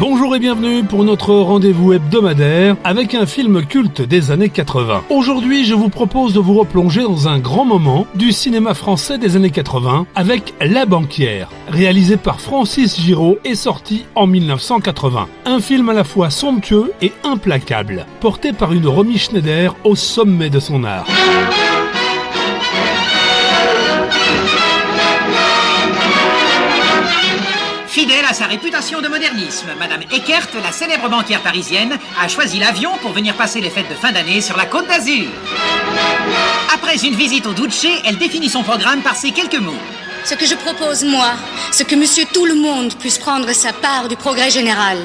Bonjour et bienvenue pour notre rendez-vous hebdomadaire avec un film culte des années 80. Aujourd'hui, je vous propose de vous replonger dans un grand moment du cinéma français des années 80 avec La Banquière, réalisé par Francis Giraud et sorti en 1980. Un film à la fois somptueux et implacable, porté par une Romy Schneider au sommet de son art. Fidèle à sa réputation de modernisme, Madame Eckert, la célèbre banquière parisienne, a choisi l'avion pour venir passer les fêtes de fin d'année sur la Côte d'Azur. Après une visite au Duce, elle définit son programme par ces quelques mots. Ce que je propose, moi, c'est que monsieur tout le monde puisse prendre sa part du progrès général.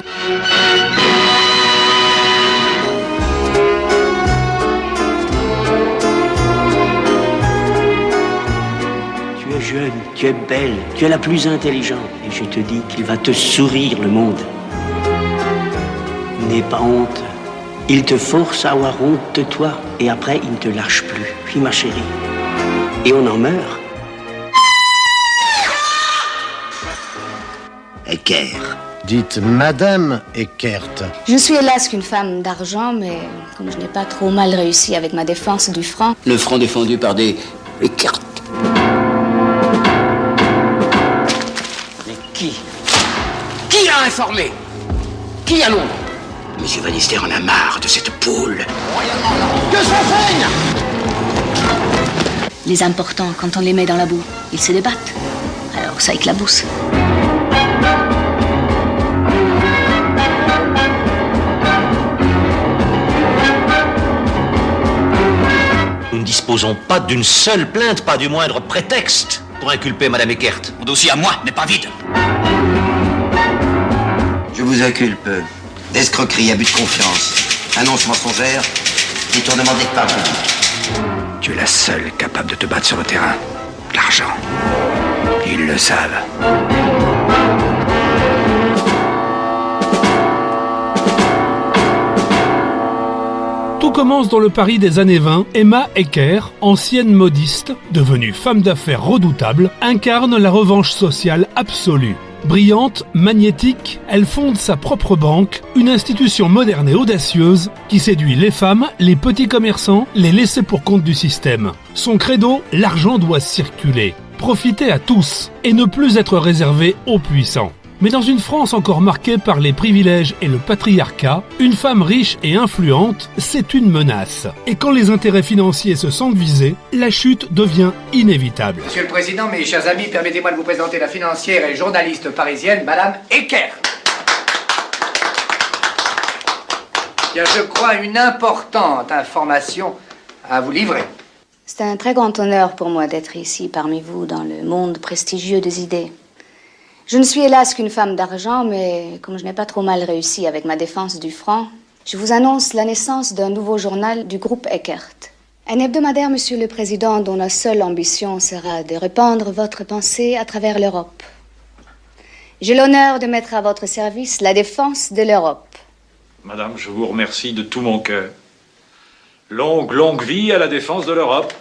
Tu es jeune, tu es belle, tu es la plus intelligente. Et je te dis qu'il va te sourire le monde. N'aie pas honte. Il te force à avoir honte de toi. Et après, il ne te lâche plus. Oui, ma chérie. Et on en meurt. Eckert. Dites Madame Eckert. Je suis hélas qu'une femme d'argent, mais comme je n'ai pas trop mal réussi avec ma défense du franc... Le franc défendu par des Eckert. Qui a informé? Qui à Londres? Monsieur Van Lister en a marre de cette poule. Que ça saigne! Les importants, quand on les met dans la boue, ils se débattent. Alors ça éclabousse. Nous ne disposons pas d'une seule plainte, pas du moindre prétexte pour inculper Madame Eckert. Mon dossier à moi n'est pas vide. Je vous inculpe d'escroquerie, abus de confiance, annonce mensongère, détournement des parts publiques. Tu es la seule capable de te battre sur le terrain. L'argent. Ils le savent. Tout commence dans le Paris des années 20. Emma Eckert, ancienne modiste, devenue femme d'affaires redoutable, incarne la revanche sociale absolue. Brillante, magnétique, elle fonde sa propre banque, une institution moderne et audacieuse qui séduit les femmes, les petits commerçants, les laissés pour compte du système. Son credo, l'argent doit circuler, profiter à tous et ne plus être réservé aux puissants. Mais dans une France encore marquée par les privilèges et le patriarcat, une femme riche et influente, c'est une menace. Et quand les intérêts financiers se sentent visés, la chute devient inévitable. Monsieur le Président, mes chers amis, permettez-moi de vous présenter la financière et journaliste parisienne, Madame Eckert. Il y a, je crois, une importante information à vous livrer. C'est un très grand honneur pour moi d'être ici parmi vous dans le monde prestigieux des idées. Je ne suis hélas qu'une femme d'argent, mais comme je n'ai pas trop mal réussi avec ma défense du franc, je vous annonce la naissance d'un nouveau journal du groupe Eckert. Un hebdomadaire, Monsieur le Président, dont la seule ambition sera de répandre votre pensée à travers l'Europe. J'ai l'honneur de mettre à votre service la défense de l'Europe. Madame, je vous remercie de tout mon cœur. Longue vie à la défense de l'Europe.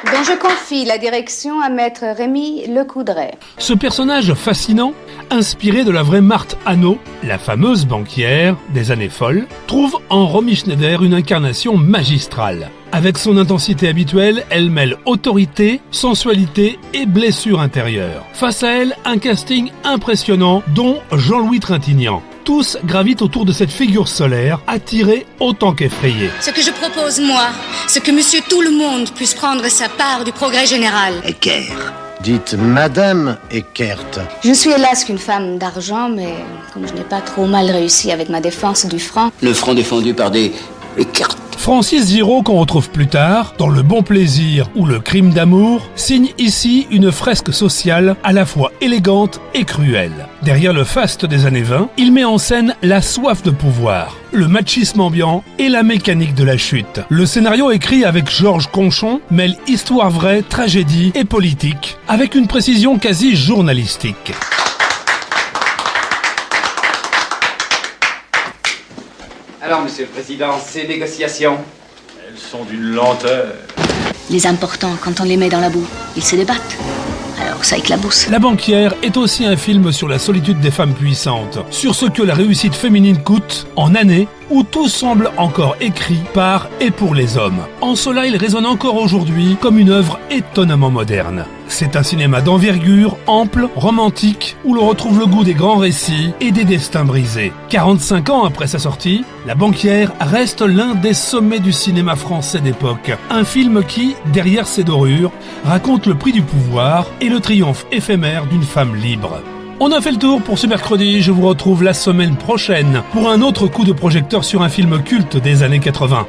Dont je confie la direction à maître Rémy Lecoudray. Ce personnage fascinant, inspiré de la vraie Marthe Hannot, la fameuse banquière des années folles, trouve en Romy Schneider une incarnation magistrale. Avec son intensité habituelle, elle mêle autorité, sensualité et blessure intérieure. Face à elle, un casting impressionnant, dont Jean-Louis Trintignant. Tous gravitent autour de cette figure solaire, attirée autant qu'effrayée. Ce que je propose, moi, c'est que monsieur tout le monde puisse prendre sa part du progrès général. Eckert. Dites Madame Eckert. Je suis hélas qu'une femme d'argent, mais comme je n'ai pas trop mal réussi avec ma défense du franc... Le franc défendu par des Eckert. Francis Giraud, qu'on retrouve plus tard, dans Le Bon Plaisir ou Le Crime d'amour, signe ici une fresque sociale à la fois élégante et cruelle. Derrière le faste des années 20, il met en scène la soif de pouvoir, le machisme ambiant et la mécanique de la chute. Le scénario écrit avec Georges Conchon mêle histoire vraie, tragédie et politique, avec une précision quasi journalistique. Alors, Monsieur le Président, ces négociations... Elles sont d'une lenteur. Les importants, quand on les met dans la boue, ils se débattent. Alors alors ça éclabousse. La banquière est aussi un film sur la solitude des femmes puissantes, sur ce que la réussite féminine coûte en années où tout semble encore écrit par et pour les hommes. En cela, il résonne encore aujourd'hui comme une œuvre étonnamment moderne. C'est un cinéma d'envergure, ample, romantique, où l'on retrouve le goût des grands récits et des destins brisés. 45 ans après sa sortie, La banquière reste l'un des sommets du cinéma français d'époque. Un film qui, derrière ses dorures, raconte le prix du pouvoir et le triomphe éphémère d'une femme libre. On a fait le tour pour ce mercredi, je vous retrouve la semaine prochaine pour un autre coup de projecteur sur un film culte des années 80.